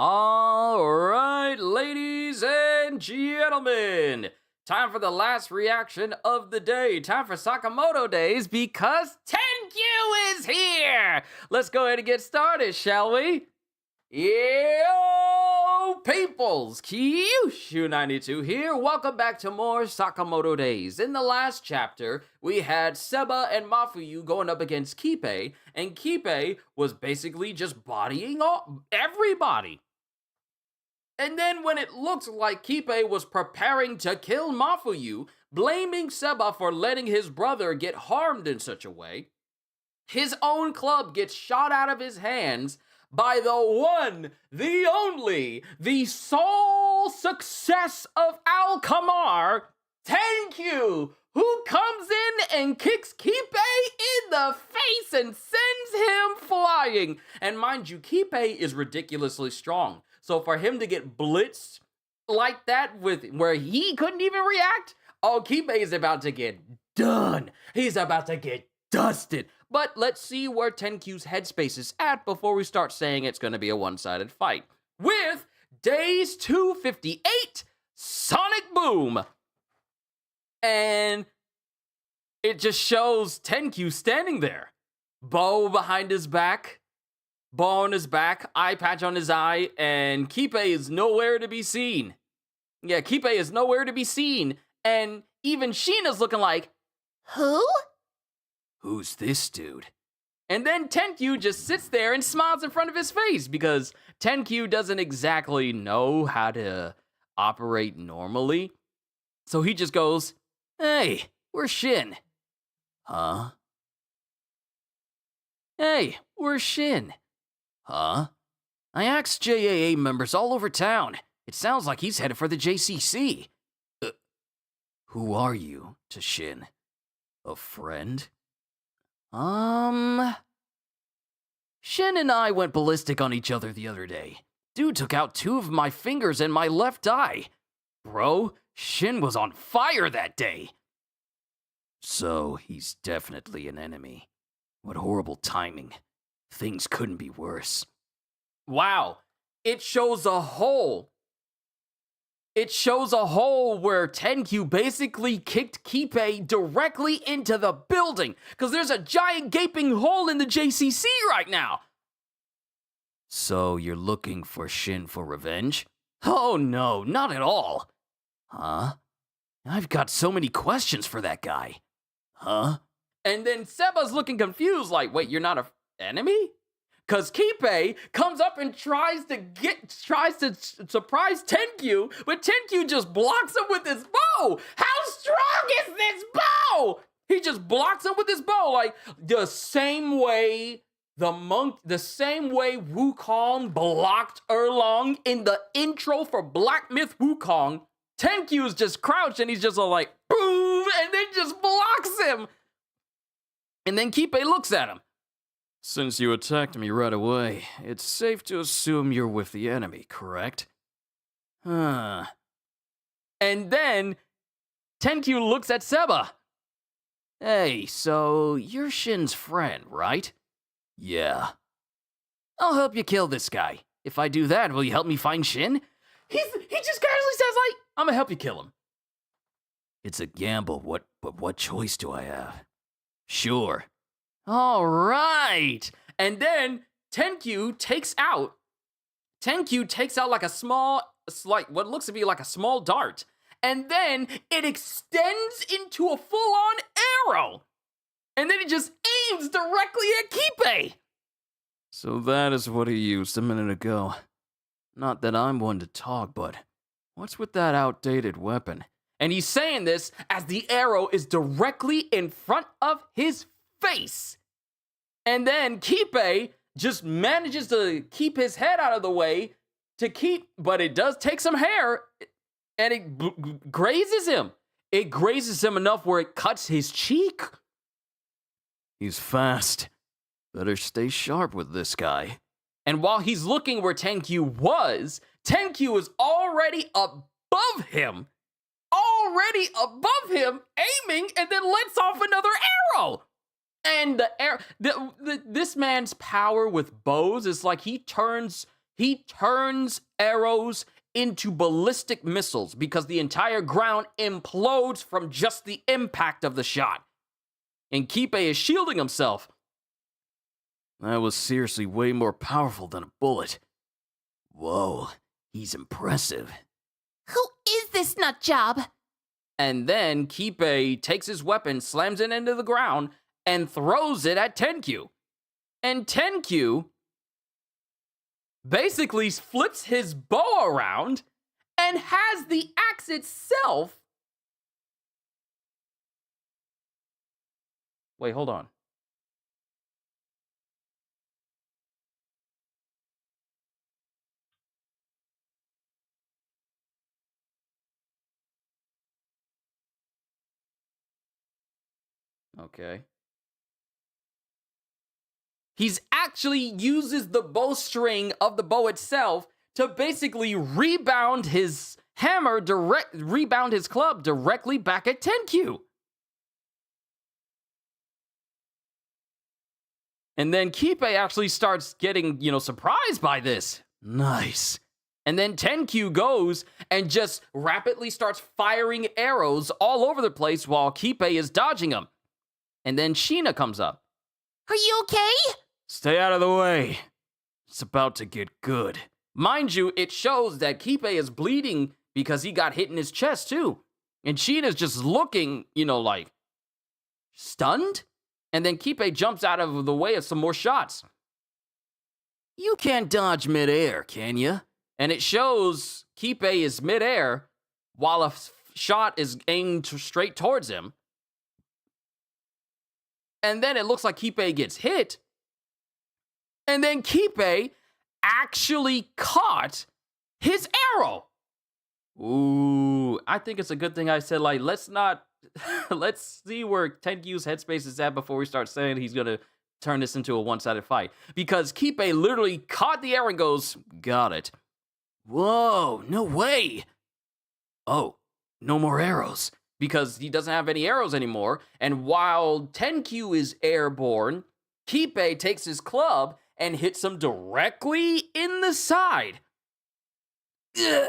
All right, ladies and gentlemen, time for the last reaction of the day. Time for Sakamoto days because 10Q is here. Let's go ahead and get started, shall we? Yo, peoples, Qushu92 here. Welcome back to more Sakamoto days. In the last chapter, we had Seba and Mafuyu going up against Kipe, and Kipe was basically just bodying everybody. And then when it looked like Kipe was preparing to kill Mafuyu, blaming Seba for letting his brother get harmed in such a way, his own club gets shot out of his hands by the one, the only, the sole success of Alkamar, 10Q, who comes in and kicks Kipe in the face and sends him flying. And mind you, Kipe is ridiculously strong. So for him to get blitzed like that where he couldn't even react, oh, Kipe is about to get done. He's about to get dusted. But let's see where 10Q's headspace is at before we start saying it's going to be a one-sided fight. With Days 258, Sonic Boom. And it just shows 10Q standing there. Bow behind his back. Ball on his back, eye patch on his eye, and Kipe is nowhere to be seen. Yeah, Kipe is nowhere to be seen, and even Sheena's looking like, who? Who's this dude? And then 10Q just sits there and smiles in front of his face because 10Q doesn't exactly know how to operate normally. So he just goes, hey, where's Shin? Huh? Hey, where's Shin? Huh? I asked JAA members all over town. It sounds like he's headed for the JCC. Who are you, to Shin? A friend? Shin and I went ballistic on each other the other day. Dude took out 2 of my fingers and my left eye. Bro, Shin was on fire that day. So he's definitely an enemy. What horrible timing. Things couldn't be worse. Wow. It shows a hole. It shows a hole where 10Q basically kicked Kipe directly into the building because there's a giant gaping hole in the JCC right now. So you're looking for Shin for revenge? Oh no, not at all. Huh? I've got so many questions for that guy. Huh? And then Seba's looking confused like, wait, you're not an enemy? Because Kipe comes up and tries to surprise 10Q, but 10Q just blocks him with his bow. How strong is this bow? He just blocks him with his bow, like the same way Wukong blocked Erlong in the intro for Black Myth Wukong. 10Q is just crouched and he's just all like, boom, and then just blocks him. And then Kipe looks at him. Since you attacked me right away, it's safe to assume you're with the enemy, correct? Huh. And then 10Q looks at Seba. Hey, so you're Shin's friend, right? Yeah. I'll help you kill this guy. If I do that, will you help me find Shin? He just casually says like, I'm gonna help you kill him. It's a gamble, but what choice do I have? Sure. All right. And then 10Q takes out like a small, like what looks to be like a small dart. And then it extends into a full-on arrow. And then it just aims directly at Kipe. So that is what he used a minute ago. Not that I'm one to talk, but what's with that outdated weapon? And he's saying this as the arrow is directly in front of his face. And then Kipe just manages to keep his head out of the way but it does take some hair and it grazes him. It grazes him enough where it cuts his cheek. He's fast. Better stay sharp with this guy. And while he's looking where 10Q was, 10Q is already above him. Aiming, and then lets off another arrow. And this man's power with bows is like he turns he turns arrows into ballistic missiles because the entire ground implodes from just the impact of the shot. And Kipe is shielding himself. That was seriously way more powerful than a bullet. Whoa, he's impressive. Who is this nutjob? And then Kipe takes his weapon, slams it into the ground, and throws it at Tenkyu. And Tenkyu basically flips his bow around and has the axe itself. Wait, hold on. Okay. He's actually uses the bowstring of the bow itself to basically rebound his rebound his club directly back at Tenkyu. And then Kipe actually starts getting, surprised by this. Nice. And then Tenkyu goes and just rapidly starts firing arrows all over the place while Kipe is dodging them. And then Sheena comes up. Are you okay? Stay out of the way. It's about to get good. Mind you, it shows that Kipe is bleeding because he got hit in his chest too. And Sheena's just looking, like stunned. And then Kipe jumps out of the way of some more shots. You can't dodge midair, can you? And it shows Kipe is midair while a shot is aimed straight towards him. And then it looks like Kipe gets hit. And then Kipe actually caught his arrow. Ooh, I think it's a good thing I said, let's see where Tenkyu's headspace is at before we start saying he's going to turn this into a one-sided fight. Because Kipe literally caught the arrow and goes, got it. Whoa, no way. Oh, no more arrows. Because he doesn't have any arrows anymore. And while Tenkyu is airborne, Kipe takes his club and hits him directly in the side. Ugh.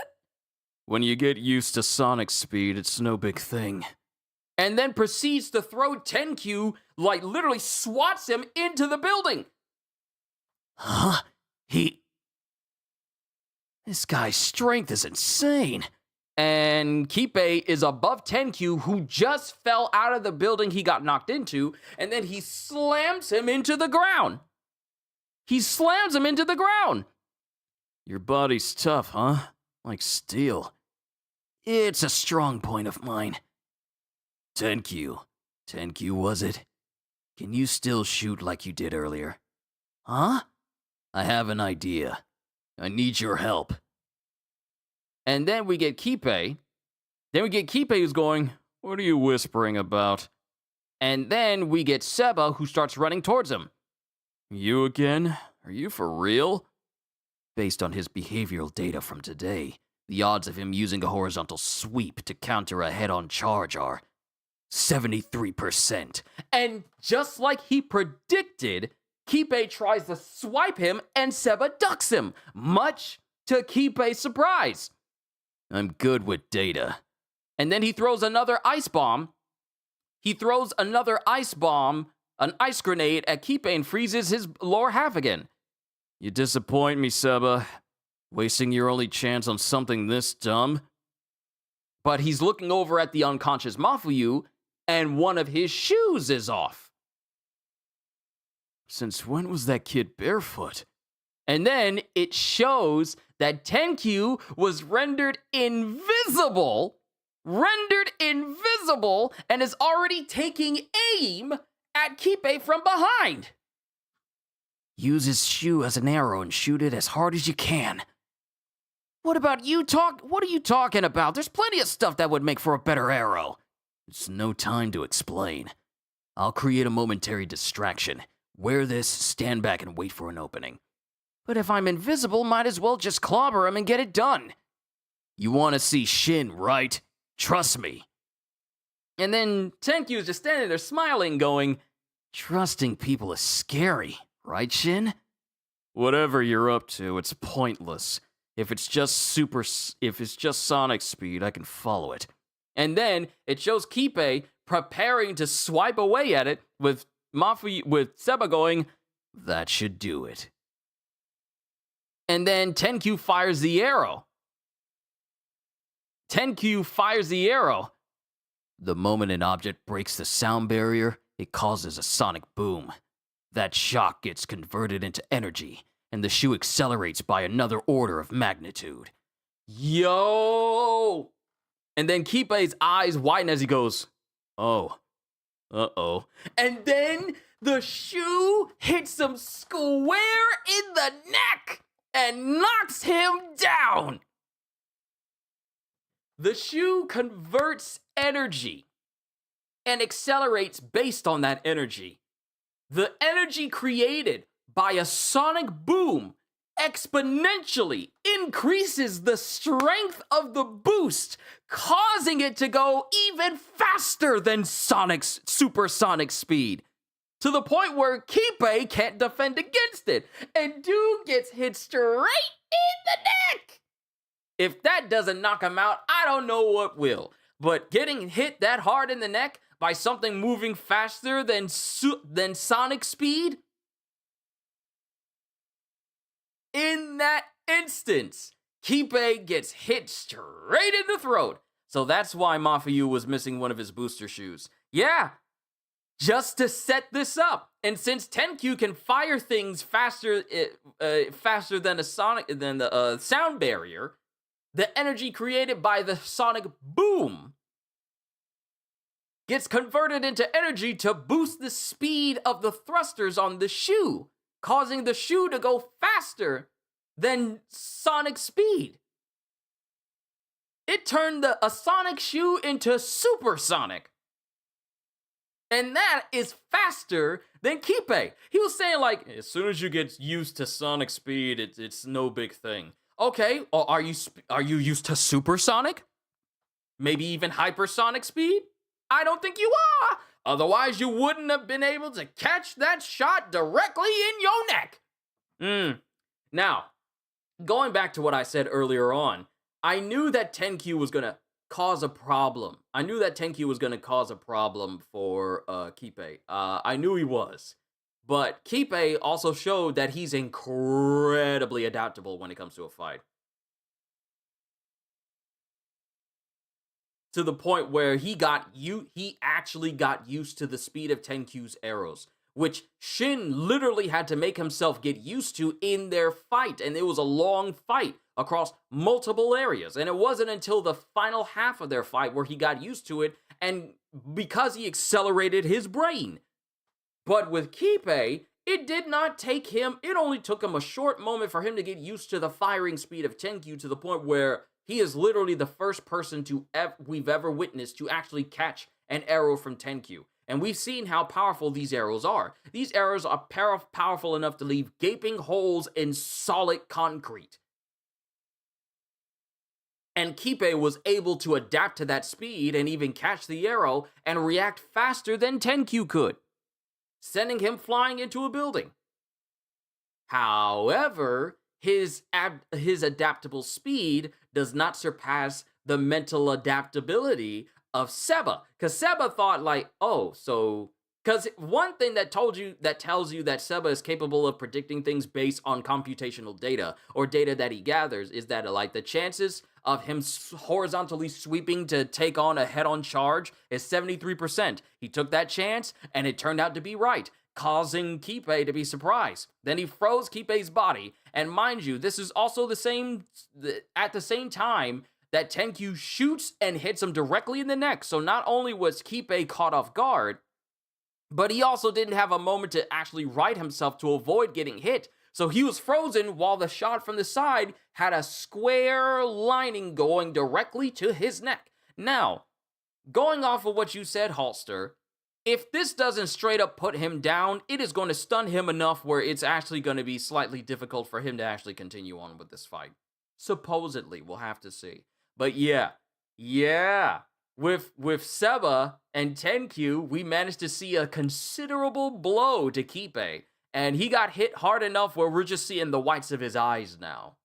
When you get used to sonic speed, it's no big thing. And then proceeds to throw Tenkyu, literally swats him into the building. Huh? This guy's strength is insane. And Kipe is above Tenkyu, who just fell out of the building he got knocked into, and then he slams him into the ground. Your body's tough, huh? Like steel. It's a strong point of mine. Tenkyu, was it? Can you still shoot like you did earlier? Huh? I have an idea. I need your help. And then we get Kipe. Who's going, what are you whispering about? And then we get Seba, who starts running towards him. You again? Are you for real? Based on his behavioral data from today, the odds of him using a horizontal sweep to counter a head-on charge are 73%. And just like he predicted, Kipe tries to swipe him and Seba ducks him, much to Kipe's surprise. I'm good with data. And then he throws another ice bomb. An ice grenade at Kipe and freezes his lower half again. You disappoint me, Seba. Wasting your only chance on something this dumb. But he's looking over at the unconscious Mafuyu, and one of his shoes is off. Since when was that kid barefoot? And then it shows that Tenkyu was rendered invisible, and is already taking aim at Kipe from behind. Use his shoe as an arrow and shoot it as hard as you can. What are you talking about? There's plenty of stuff that would make for a better arrow. It's no time to explain. I'll create a momentary distraction. Wear this, stand back, and wait for an opening. But if I'm invisible, might as well just clobber him and get it done. You want to see Shin, right? Trust me. And then Tenkyu is just standing there smiling, going, trusting people is scary, right, Shin? Whatever you're up to, it's pointless. If it's just sonic speed, I can follow it. And then it shows Kipe preparing to swipe away at it with Seba going, that should do it. And then Tenkyu fires the arrow. The moment an object breaks the sound barrier, it causes a sonic boom. That shock gets converted into energy, and the shoe accelerates by another order of magnitude. Yo! And then Kipe's eyes widen as he goes, oh, uh-oh. And then the shoe hits him square in the neck and knocks him down. The shoe converts energy and accelerates based on that energy. The energy created by a sonic boom exponentially increases the strength of the boost, causing it to go even faster than Sonic's supersonic speed, to the point where Kipe can't defend against it, and dude gets hit straight in the neck. If that doesn't knock him out, I don't know what will. But getting hit that hard in the neck by something moving faster than sonic speed, in that instance, Kipe gets hit straight in the throat. So that's why Mafuyu was missing one of his booster shoes. Yeah, just to set this up. And since Tenkyu can fire things faster than the sound barrier, the energy created by the sonic boom gets converted into energy to boost the speed of the thrusters on the shoe, causing the shoe to go faster than sonic speed. It turned a sonic shoe into supersonic. And that is faster than Kipe. He was saying, like, as soon as you get used to sonic speed, it's no big thing. Okay, are you used to supersonic? Maybe even hypersonic speed? I don't think you are. Otherwise, you wouldn't have been able to catch that shot directly in your neck. Now, going back to what I said earlier on, I knew that Tenkyu was going to cause a problem. I knew that Tenkyu was going to cause a problem for Kipe. I knew he was. But Kipe also showed that he's incredibly adaptable when it comes to a fight. To the point where he actually got used to the speed of Tenkyu's arrows, which Shin literally had to make himself get used to in their fight. And it was a long fight across multiple areas. And it wasn't until the final half of their fight where he got used to it, and because he accelerated his brain. But with Kipe, it did not take him, it only took him a short moment for him to get used to the firing speed of Tenkyu, to the point where he is literally the first person we've ever witnessed to actually catch an arrow from Tenkyu. And we've seen how powerful these arrows are. These arrows are powerful enough to leave gaping holes in solid concrete. And Kipe was able to adapt to that speed and even catch the arrow and react faster than Tenkyu could, sending him flying into a building. However, his adaptable speed does not surpass the mental adaptability of Seba. Because Seba thought, like, because one thing that tells you that Seba is capable of predicting things based on computational data or data that he gathers is that, like, the chances of him horizontally sweeping to take on a head-on charge is 73%. He took that chance, and it turned out to be right, causing Kipe to be surprised. Then he froze Kipe's body, and mind you, this is also at the same time that Tenkyu shoots and hits him directly in the neck. So not only was Kipe caught off guard, but he also didn't have a moment to actually right himself to avoid getting hit. So he was frozen while the shot from the side had a square lining going directly to his neck. Now, going off of what you said, Halster, if this doesn't straight up put him down, it is going to stun him enough where it's actually going to be slightly difficult for him to actually continue on with this fight. Supposedly, we'll have to see. But yeah. With Seba and Tenkyu, we managed to see a considerable blow to Kipe. and he got hit hard enough where we're just seeing the whites of his eyes now.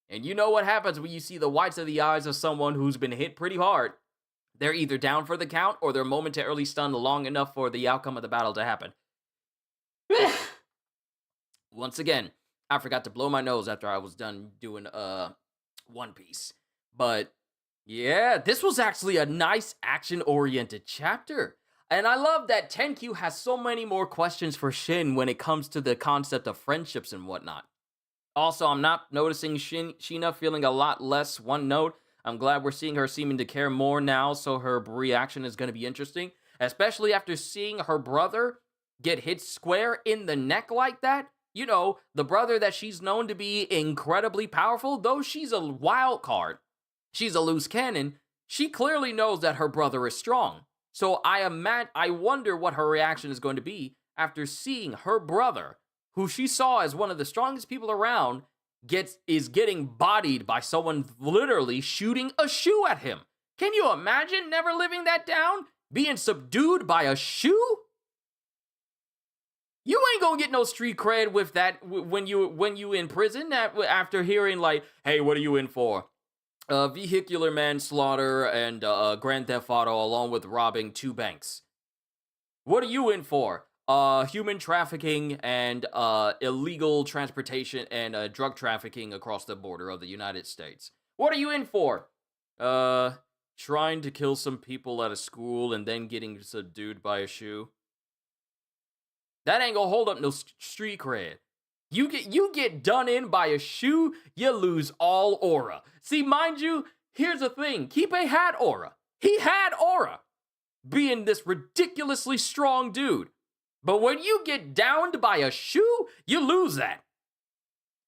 And you know what happens when you see the whites of the eyes of someone who's been hit pretty hard. They're either down for the count or they're momentarily stunned long enough for the outcome of the battle to happen. Once again, I forgot to blow my nose after I was done doing One Piece. But yeah, this was actually a nice action-oriented chapter. And I love that Tenkyu has so many more questions for Shin when it comes to the concept of friendships and whatnot. Also, I'm not noticing Sheena feeling a lot less one note. I'm glad we're seeing her seeming to care more now, so her reaction is going to be interesting. Especially after seeing her brother get hit square in the neck like that. You know, the brother that she's known to be incredibly powerful, though she's a wild card. She's a loose cannon. She clearly knows that her brother is strong. So I wonder what her reaction is going to be after seeing her brother, who she saw as one of the strongest people around, is getting bodied by someone literally shooting a shoe at him. Can you imagine never living that down? Being subdued by a shoe? You ain't gonna get no street cred with that when you in prison after hearing like, hey, what are you in for? Vehicular manslaughter and Grand Theft Auto along with robbing 2 banks. What are you in for? Human trafficking and illegal transportation and drug trafficking across the border of the United States. What are you in for? Trying to kill some people at a school and then getting subdued by a shoe. That ain't gonna hold up no street cred. You get done in by a shoe, you lose all aura. See, mind you, here's the thing. Kipe had aura. He had aura. Being this ridiculously strong dude. But when you get downed by a shoe, you lose that.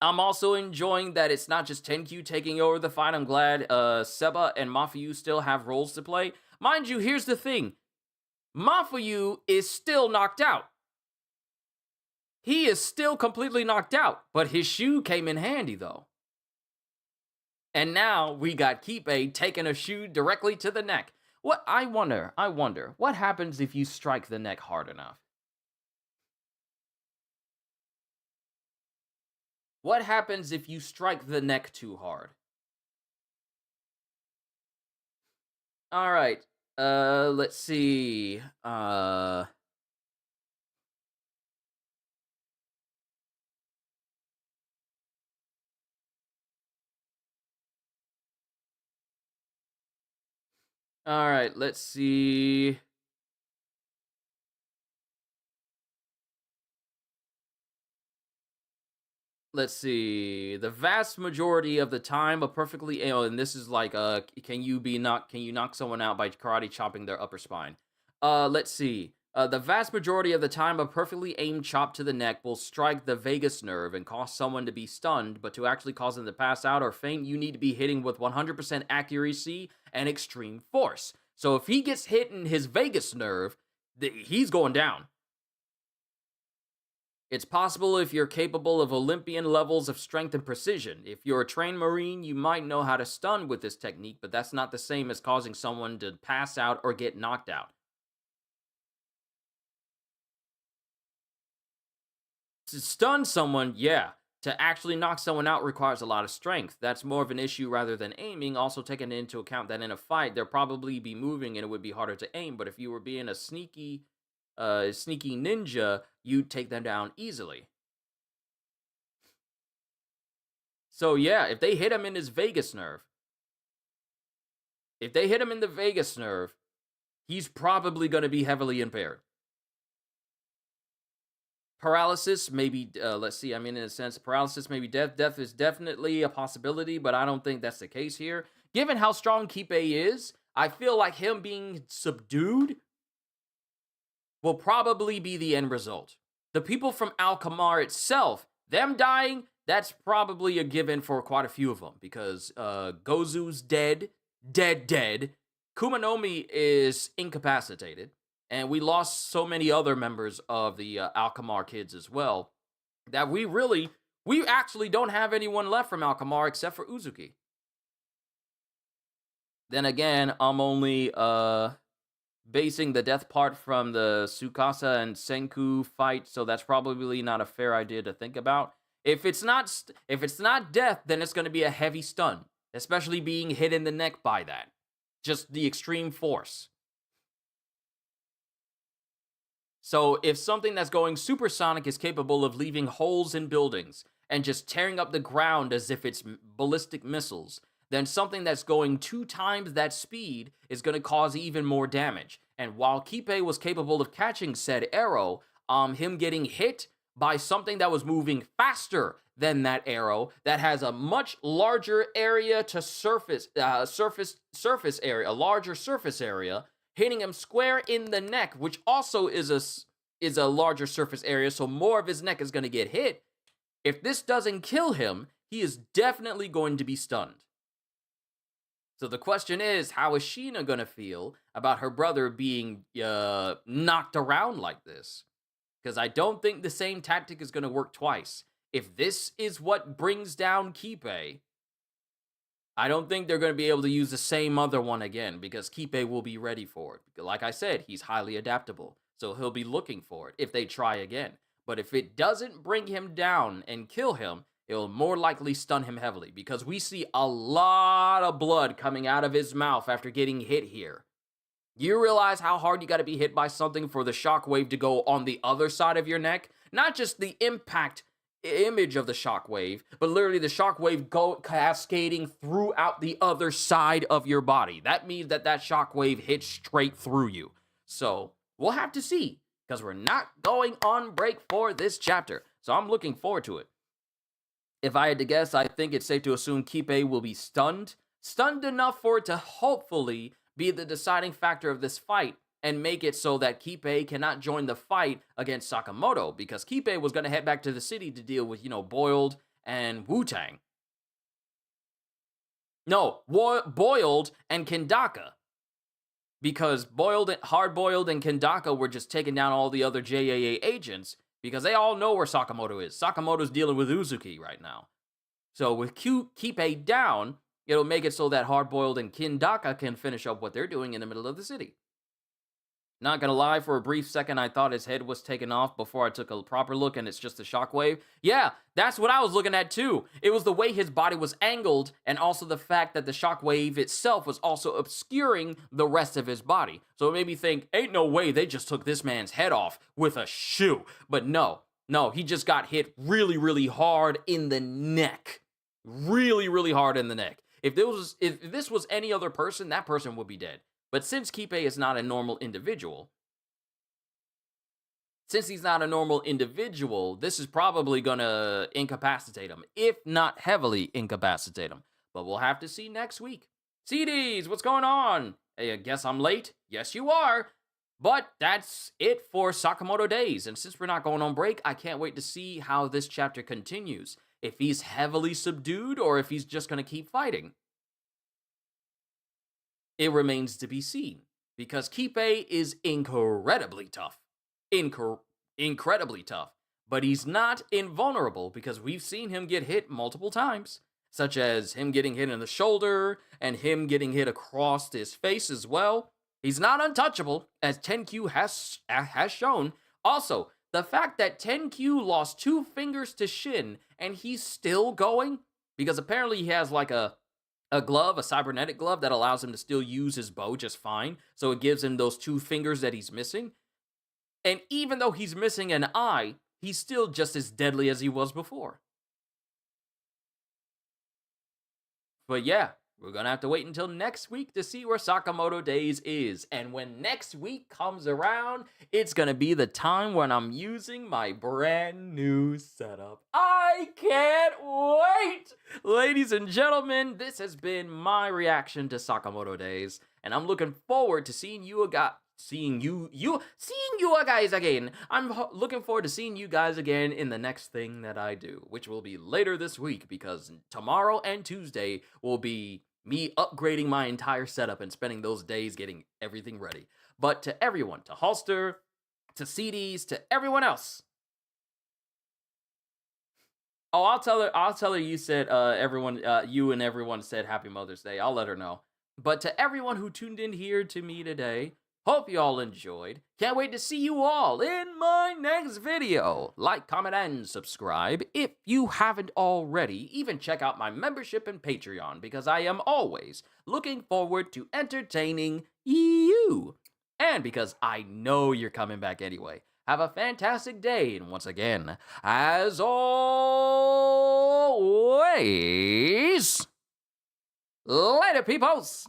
I'm also enjoying that it's not just Tenkyu taking over the fight. I'm glad Seba and Mafuyu still have roles to play. Mind you, here's the thing. Mafuyu is still knocked out. He is still completely knocked out, but his shoe came in handy, though. And now we got Kipe taking a shoe directly to the neck. I wonder, what happens if you strike the neck hard enough? What happens if you strike the neck too hard? All right, let's see. All right, let's see. Let's see. The vast majority of the time, a perfectly, and this is like, can you knock someone out by karate chopping their upper spine? Let's see. The vast majority of the time, a perfectly aimed chop to the neck will strike the vagus nerve and cause someone to be stunned, but to actually cause them to pass out or faint, you need to be hitting with 100% accuracy and extreme force. So if he gets hit in his vagus nerve, he's going down. It's possible if you're capable of Olympian levels of strength and precision. If you're a trained Marine, you might know how to stun with this technique, but that's not the same as causing someone to pass out or get knocked out. To stun someone, yeah. To actually knock someone out requires a lot of strength. That's more of an issue rather than aiming. Also taking into account that in a fight, they'll probably be moving and it would be harder to aim. But if you were being a sneaky ninja, you'd take them down easily. So yeah, if they hit him in his vagus nerve, he's probably going to be heavily impaired. Paralysis, maybe, let's see, I mean, in a sense, paralysis, maybe death. Death is definitely a possibility, but I don't think that's the case here. Given how strong Kipe is, I feel like him being subdued will probably be the end result. The people from Alkamar itself, them dying, that's probably a given for quite a few of them, because Gozu's dead. Kumanomi is incapacitated. And we lost so many other members of the Alkamar kids as well, that we actually don't have anyone left from Alkamar except for Uzuki. Then again, I'm only basing the death part from the Tsukasa and Senku fight, so that's probably not a fair idea to think about. If it's not death, then it's going to be a heavy stun, especially being hit in the neck by that. Just the extreme force. So if something that's going supersonic is capable of leaving holes in buildings and just tearing up the ground as if it's ballistic missiles, then something that's going 2 times that speed is going to cause even more damage. And while Kipe was capable of catching said arrow, him getting hit by something that was moving faster than that arrow, that has a much larger area to surface area, a larger surface area, hitting him square in the neck, which also is a larger surface area, so more of his neck is going to get hit. If this doesn't kill him, he is definitely going to be stunned. So the question is, how is Sheena going to feel about her brother being knocked around like this? Because I don't think the same tactic is going to work twice. If this is what brings down Kipe, I don't think they're going to be able to use the same other one again, because Kipe will be ready for it. Like I said, he's highly adaptable, so he'll be looking for it if they try again. But if it doesn't bring him down and kill him, it'll more likely stun him heavily, because we see a lot of blood coming out of his mouth after getting hit here. You realize how hard you got to be hit by something for the shockwave to go on the other side of your neck? Not just the impact image of the shockwave, but literally the shockwave go cascading throughout the other side of your body. That means that shockwave hits straight through you. So we'll have to see, because we're not going on break for this chapter. So I'm looking forward to it. If I had to guess, I think it's safe to assume Kipe will be stunned enough for it to hopefully be the deciding factor of this fight, and make it so that Kipe cannot join the fight against Sakamoto, because Kipe was going to head back to the city to deal with, Boiled and Wu-Tang. No, Boiled and Kendaka. Because Hard-Boiled and Kendaka were just taking down all the other JAA agents, because they all know where Sakamoto is. Sakamoto's dealing with Uzuki right now. So with Kipe down, it'll make it so that Hard-Boiled and Kendaka can finish up what they're doing in the middle of the city. Not gonna lie, for a brief second, I thought his head was taken off before I took a proper look, and it's just a shockwave. Yeah, that's what I was looking at too. It was the way his body was angled, and also the fact that the shockwave itself was also obscuring the rest of his body. So it made me think, ain't no way they just took this man's head off with a shoe. But no, he just got hit really, really hard in the neck. Really, really hard in the neck. If this was any other person, that person would be dead. But since Kipe is not a normal individual, this is probably going to incapacitate him, if not heavily incapacitate him. But we'll have to see next week. CDs, what's going on? Hey, I guess I'm late. Yes, you are. But that's it for Sakamoto Days. And since we're not going on break, I can't wait to see how this chapter continues. If he's heavily subdued or if he's just going to keep fighting. It remains to be seen, because Kipe is incredibly tough. Incredibly tough. But he's not invulnerable, because we've seen him get hit multiple times, such as him getting hit in the shoulder and him getting hit across his face as well. He's not untouchable, as 10Q has shown. Also, the fact that 10Q lost 2 fingers to Shin and he's still going, because apparently he has like a glove, a cybernetic glove, that allows him to still use his bow just fine. So it gives him those 2 fingers that he's missing. And even though he's missing an eye, he's still just as deadly as he was before. But yeah, we're going to have to wait until next week to see where Sakamoto Days is. And when next week comes around, it's going to be the time when I'm using my brand new setup. I can't wait! Ladies and gentlemen, this has been my reaction to Sakamoto Days. And I'm looking forward to seeing you guys again. I'm looking forward to seeing you guys again in the next thing that I do, which will be later this week, because tomorrow and Tuesday will be me upgrading my entire setup and spending those days getting everything ready. But to everyone, to Holster, to CDs, to everyone else. Oh, I'll tell her you said you and everyone said Happy Mother's Day. I'll let her know. But to everyone who tuned in here to me today, Hope you all enjoyed. Can't wait to see you all in my next video. Like, comment, and subscribe if you haven't already. Even check out my membership and Patreon because I am always looking forward to entertaining you. And because I know you're coming back anyway. Have a fantastic day, and once again, as always, later, peoples!